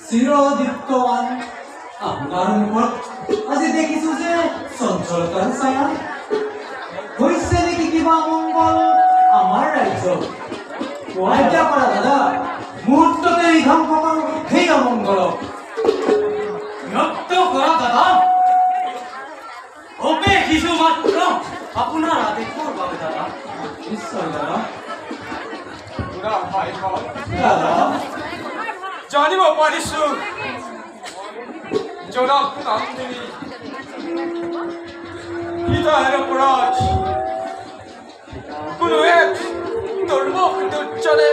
চিৰদীপ্তমান আপোনাৰ মুখত আজি দেখিছো যে চঞ্চলতাৰ ছায়া হৈছে নেকি কিবা মংগল আমাৰ ৰাজ্যত আজ্ঞা কৰা দাদা মুহূৰ্ততে ধ্বংস কৰোঁ সেই অমংগলক ব্যক্ত কৰা দাদা অপে কিছু মাত্ৰ আপোনাৰ আদেশৰ বাবে দাদা নিশ্চয় দাদা দাদা জানিব পাৰিছো জনাব কামদেৱী হৃদয়ৰ অপৰাধ কোনো এক দুৰ্মুখ দুৰ্জনে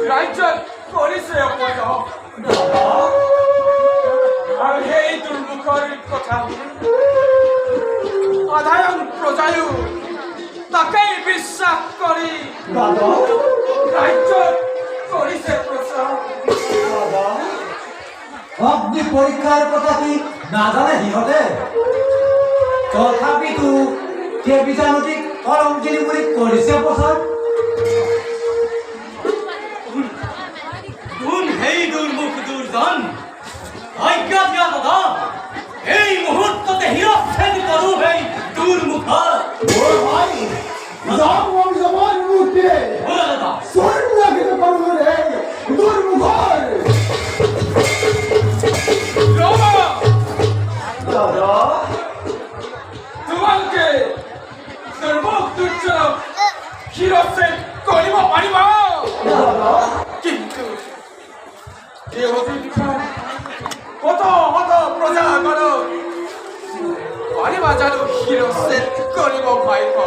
ৰাজ্যত কৰিছে অপৰাধ আৰু সেই দুৰ্মুখৰ কথা সাধাৰণ প্ৰজায়ো তাকেই বিশ্বাস কৰি ৰাজ্যত কৰিছে প্ৰচাৰ অগ্নি পৰীক্ষাৰ কথা কি নাজানে সিহঁতে তথাপিতো সেই বীজাণুটিক কলংকিনী বুলি কৰিছে প্ৰচাৰ কোন সেই দুৰ্মুখ দুৰ্জন আজ্ঞা দিয়া দাদা এই মুহূৰ্ততে শিৰচ্ছেদ কৰোঁ সেই দুৰ্মুখৰ তোমালোকে দুৰ্মুখ দুৰ্জনক শিৰচ্ছেদ কৰিব পাৰিবা কিন্তু এই অধিকাৰ কত কত প্ৰজাগণক পাৰিবা জানো শিৰচ্ছেদ কৰিব পাৰিব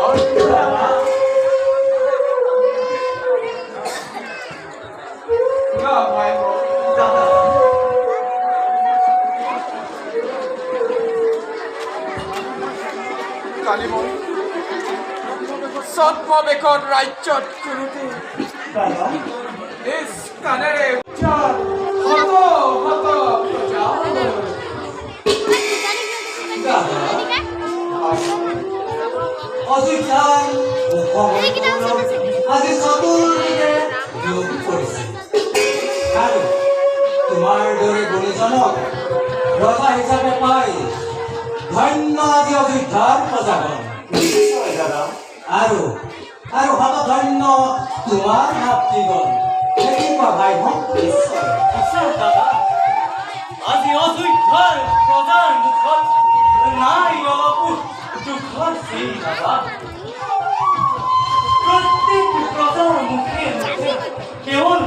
কালি মই ছদ্মবেশত ৰাজ্যত ঘূৰোঁতে নিজ কাণেৰে উচ্চাৰ শত শত প্ৰজা অযোধ্যাৰ আজি চতুৰ্দিশে বিয়পি পৰিছে আৰু তোমাৰ দৰে গুণীজনক ৰজা হিচাপে পাই ধন্য আজি অযোধ্যাৰ প্ৰজাগণ আৰু আৰু হত ধন্য তোমাৰ ভাতৃগণ কেনেকুৱা ভাই ভন দাদা আজি অযোধ্যাৰ প্ৰজাৰ মুখত নাই অলপো দুখৰ চিন দাদা প্রত্যেক প্রজার মুখে মুখে কেবল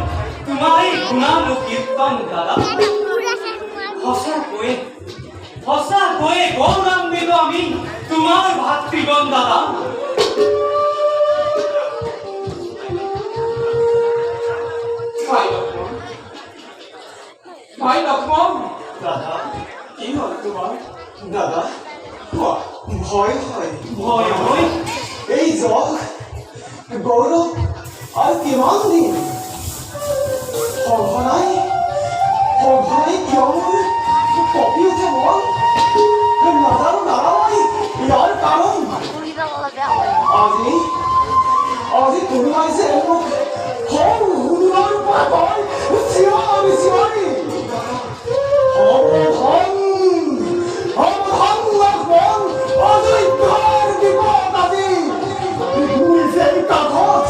তোমারই গুণানুকীর্তন দাদা সঁচাকৈয়ে গৌৰৱান্বিত আমি তোমাৰ ভাতৃগণ দাদা ভাই লক্ষ্মণ দাদা কি হল তোমার দাদা ভয় হয় ভয় হয় এই জগ গৌরব আর কিমান দিন সঘনাই কেমন কপি উঠে মন নাজানো নারামাই ইয়ার কারণ আজি কোনোবাই যে মোক হুনুমাৰ পৰা কয় চিঞৰি চিঞৰি লক্ষ্মণ অযোধ্যাৰ বিপদ আজি মোৰ যে কাষত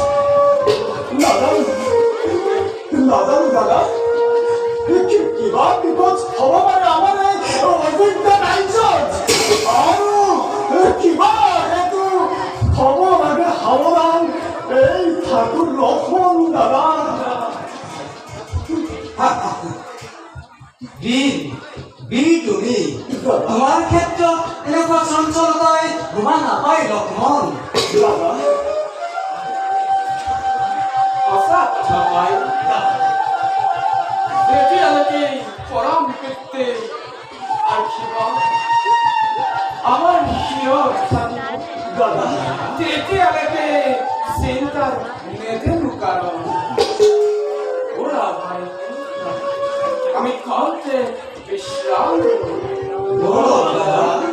নাজানো দাদা কিবা বিপদ হ'ব পাৰে আমাৰ এই অযোধ্যা ৰাজ্যত আৰু কিবা সেইটো হ'ব লাগে সাৱধান এই ঠাকুৰ লক্ষ্মণ দাদা তুমি তোমাৰ ক্ষেত্ৰত এনেকুৱা চঞ্চলতাই ভুমা নাপায় লক্ষ্মণ দাদা সঁচা কথা ভাই যেতিয়ালৈকে পৰম পিতৃ আশীৰ্বাদ আমাৰ শিৰৰ দাদা তেতিয়ালৈকে চিন্তাৰ নেদেনো কাৰণ ওরা ভাই আমি ঘৰতে বিশ্ৰাম দাদা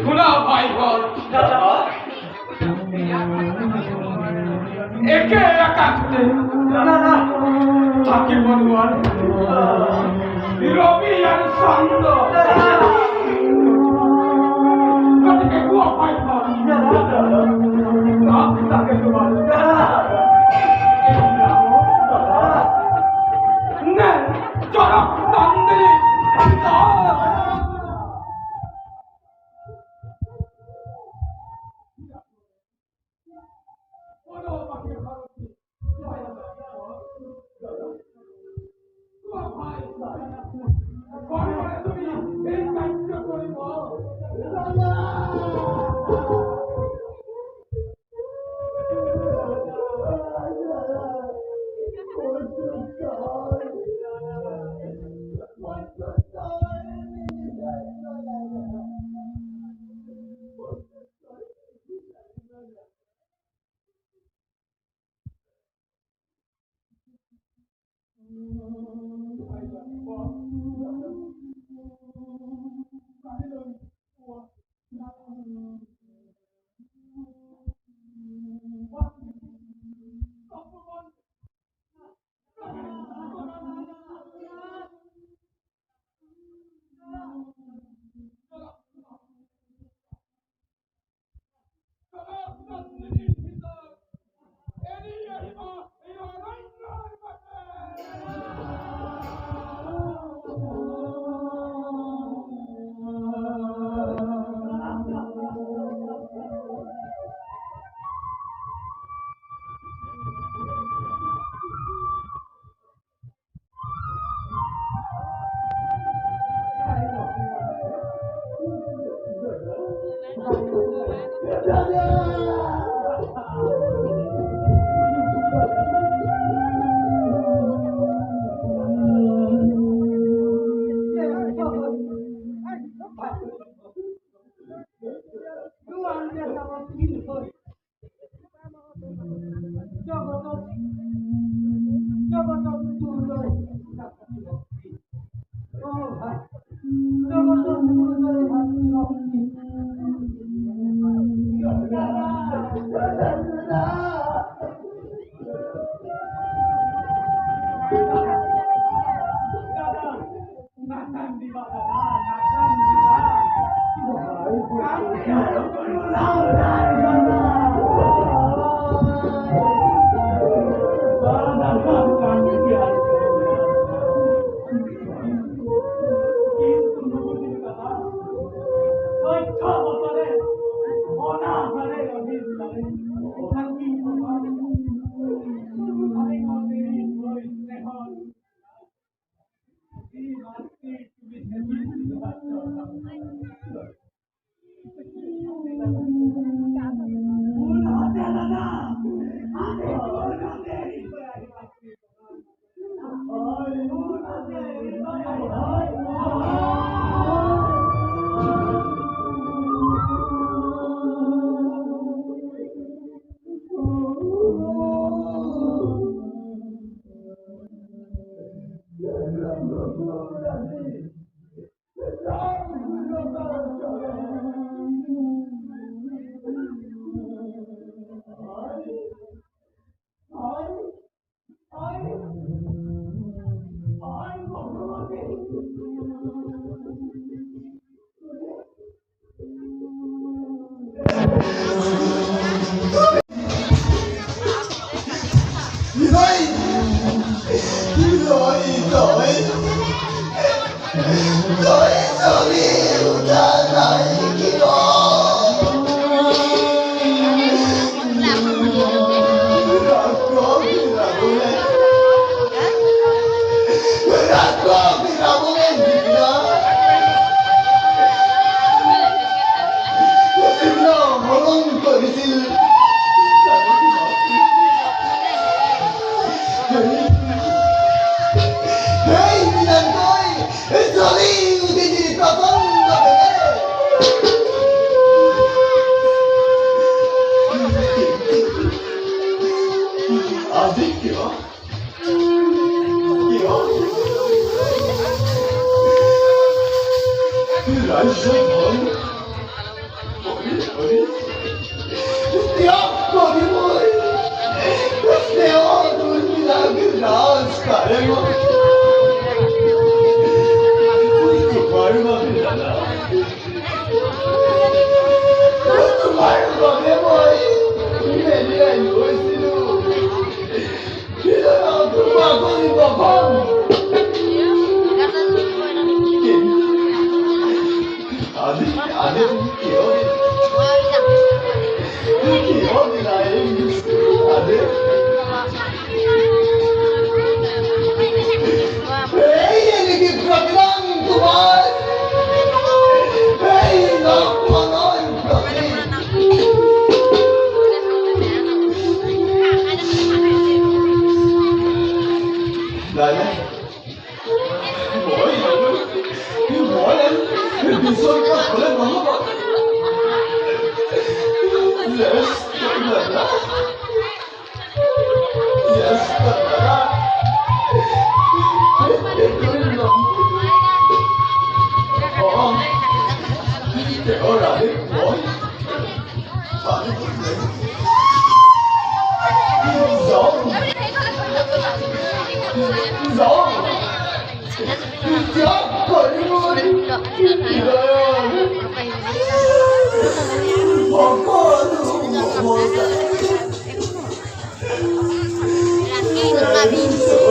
শুনা ভাই ঘর একে একান্তে থাকিব নোৱাৰে ৰবি আৰু চন্দ গতিকে কোৱা ভাই ঘৰ তাকে তোমাৰ নে জনক নন্দিনী জগতত তোলৈ ভাতৃ ভক্তি জগতত তোলৈ ভাতৃ ভক্তি Lagi